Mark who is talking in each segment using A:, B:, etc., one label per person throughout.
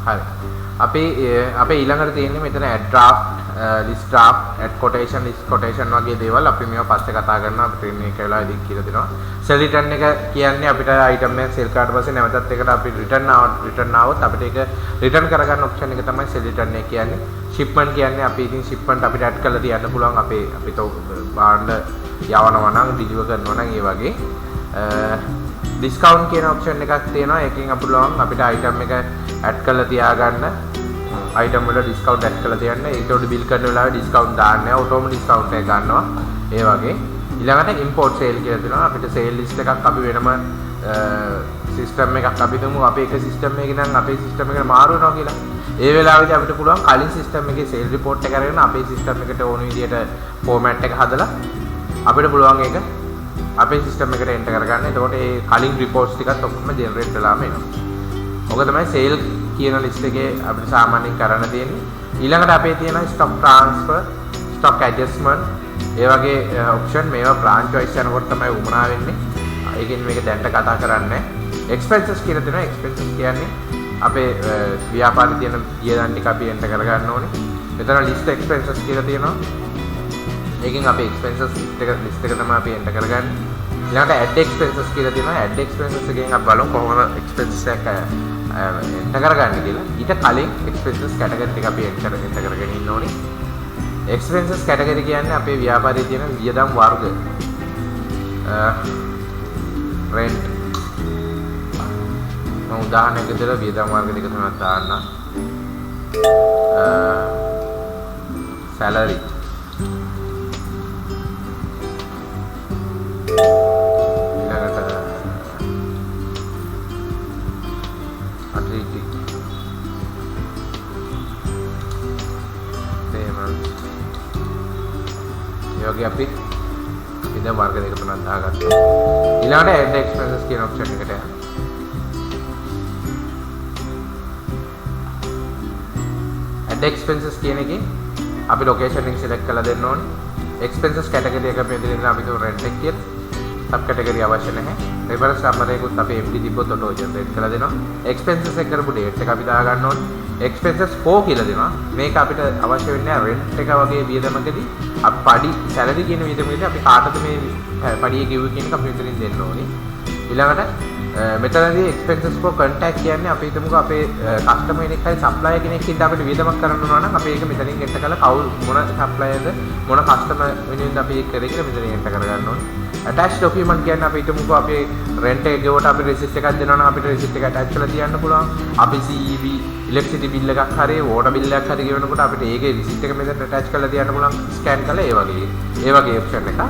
A: හරි. අපි ඊළඟට තියෙන්නේ මෙතන add draft, list draft, add quotation, list quotation වගේ දේවල් අපි මේවා පස්සේ කතා කරනවා. අපිට training එක වෙලාවේදී කියලා දෙනවා. sell return එක කියන්නේ අපිට item එක sell කරාට පස්සේ නැවතත් ඒකට අපි return આવොත් අපිට ඒක return කරගන්න option එක තමයි sell return එක කියන්නේ. shipment කියන්නේ අපි ඉතින් shipment අපිට add කරලා තියන්න පුළුවන් අපිට බාණ්ඩ යවනවා නම් deliver කරනවා නම් ඒ වගේ. discount කියන option එකක් තියෙනවා. ඒකෙන් අපිට item එක add කරලා තියාගන්න. item වල discount add කරලා තියන්න. ඒකට bill කරන වෙලාවේ discount දාන්න නැහැ. auto discount එක ගන්නවා. ඒ වගේ. ඊළඟට import sale කියලා තියෙනවා. අපිට sale list එකක් අපි වෙනම system එකක් අපි තුමු අපේ එක system එකකින් නම් අපේ system එකට මාරු වෙනවා කියලා. ඒ වෙලාවේදී අපිට පුළුවන් කලින් system එකේ sale report එක අරගෙන අපේ system එකට ඕන විදියට format එක හදලා අපිට පුළුවන් ඒක අපේ system එකට enter කරගන්න. එතකොට ඒ කලින් reports ටිකත් ඔක්කොම generate වෙලාම එනවා. ඔක තමයි sale කියන list එකේ අපිට සාමාන්‍යයෙන් කරන්න තියෙන්නේ. ඊළඟට අපේ තියෙන stock transfer, stock adjustment ඒ වගේ option මේවා branch wise යනකොට තමයි උමනා වෙන්නේ. ඒකෙන් මේක දැන්ට කතා කරන්නේ. expenses කියලා තියෙනවා. expenses කියන්නේ අපේ ව්‍යාපාරේ තියෙන වියදම් ටික අපි enter කරගන්න ඕනේ. මෙතන list expenses කියලා තියෙනවා. ඒකෙන් අපි expenses list එක තමයි අපි enter කරගන්නේ. ඊළඟට add expenses කියලා තියෙනවා. add expenses එකෙන් අපි බලමු කොහොමද expenses එක enter කරගන්නේ කියලා. ඊට කලින් expenses category ටික අපි enter කරගෙන ඉන්න ඕනේ. expenses category කියන්නේ අපේ ව්‍යාපාරයේ තියෙන වියදම් වර්ග. rent මම උදාහරණයක් විදිහට වියදම් වර්ග දෙක තුනක් දාන්න. salary योगी අපි විද වර්ග දෙක තුනක් දාගත්තා. ඊළඟට add expenses කියන option එකට යන්න. add expenses කියන එකේ අපි location එක select කරලා දෙන්න ඕනේ. expenses category එක අපි දෙන්න අපි තුන් rent එක කියලා. sub category අවශ්‍ය නැහැ. reference number එකකුත් අපි MD තිබ්බොත් auto generate කරලා දෙනවා. expenses එක කරපු date එක අපි දා ගන්න ඕනේ. expenses for කියලා දෙනවා. මේක අපිට අවශ්‍ය වෙන්නේ rent එක වගේ වියදමකදී අපි පඩි salary කියන වියදමකදී අපි කාටද මේ පඩිය ගෙවුවේ කියන එක අපි මෙතනින් දෙන්න ඕනේ. ඊළඟට මෙතනදී expenses for contact කියන්නේ අපි හිතමුකෝ අපේ customer කෙනෙක් හරි supplier කෙනෙක් ඉඳ අපිට වියදමක් කරන්න ඕන නම් අපි ඒක මෙතනින් enter කරලා කවුරු මොන supplierද මොන customer වෙනුවෙන්ද අපි ඒක කරේ කියලා මෙතනින් enter කරගන්න ඕනේ. attach document කියන්නේ අපි හිතමුකෝ අපේ rent එක ගෙවුවට අපි receipt එකක් දෙනවා නම් අපිට receipt එක attach කරලා තියන්න පුළුවන්. අපි CEB electricity bill එකක් හරි water bill එකක් හරි ගෙවනකොට අපිට ඒකේ receipt එක මෙතන attach කරලා තියන්න පුළුවන්. scan කරලා ඒ වගේ option එක.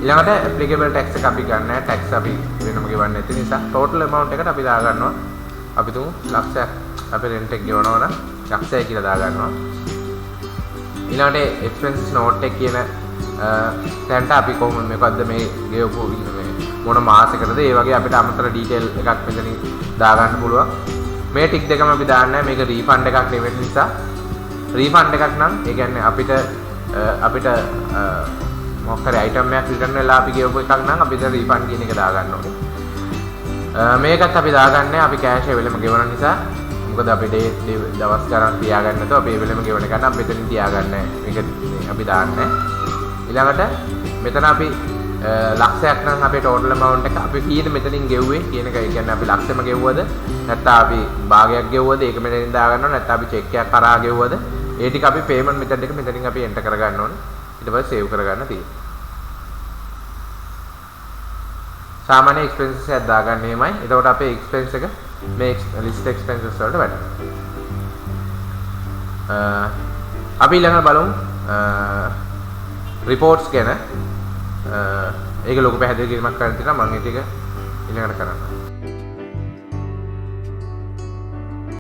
A: ඊළඟට applicable tax එක අපි ගන්න නැහැ. tax අපි වෙනම ගෙවන්නේ නැති නිසා total amount එකට අපි දා ගන්නවා. අපි තුමු ලක්ෂයක් අපි rent එක ගෙවනවා නම් ලක්ෂය කියලා දා ගන්නවා. ඊළඟට expenses note එක කියන තැනට අපි කොහොමද මේකද්ද මේ ගෙවපු මොන මාසෙකටද ඒ වගේ අපිට අමතර ඩීටේල් එකක් මෙතනින් දා ගන්න පුළුවන්. මේ ටික දෙකම අපි දාන්නේ මේක රීෆන්ඩ් එකක් නෙවෙයි නිසා රීෆන්ඩ් එකක් නම් ඒ කියන්නේ අපිට මොකක් හරි item එකක් return වෙලා අපි ගෙවපු එකක් නම් අපිට රීෆන්ඩ් කියන එක දා ගන්න ඕනේ. මේකත් අපි දාගන්නේ අපි කෑෂ් එවෙලම ගෙවන නිසා. මොකද අපි දවස් ගණන් තියාගන්න නැතුව අපි එවෙලම ගෙවන එක නම් මෙතනින් තියාගන්නේ මේක අපි දාන්නේ. ඊළඟට මෙතන අපි ලක්ෂයක් නම් අපේ total amount එක අපි කීයද මෙතනින් ගෙව්වේ කියන එක. ඒ කියන්නේ අපි ලක්ෂෙම ගෙවුවද නැත්නම් අපි භාගයක් ගෙවුවද ඒක මෙතනින් දා ගන්නවා. නැත්නම් අපි check එකක් කරා ගෙවුවද ඒ ටික අපි payment method එක මෙතනින් අපි enter කරගන්න ඕනේ. ඊට පස්සේ save කරගන්න තියෙනවා. සාමාන්‍ය expenses එකක් දාගන්න එහෙමයි. එතකොට අපේ expense එක මේ list expenses වලට වැටෙනවා. අපි ඊළඟට බලමු reports ගැන. ඒක ලොකු පැහැදිලි කිරීමක් කරන්න තියෙනවා මම ඒක ඊළඟට කරන්න.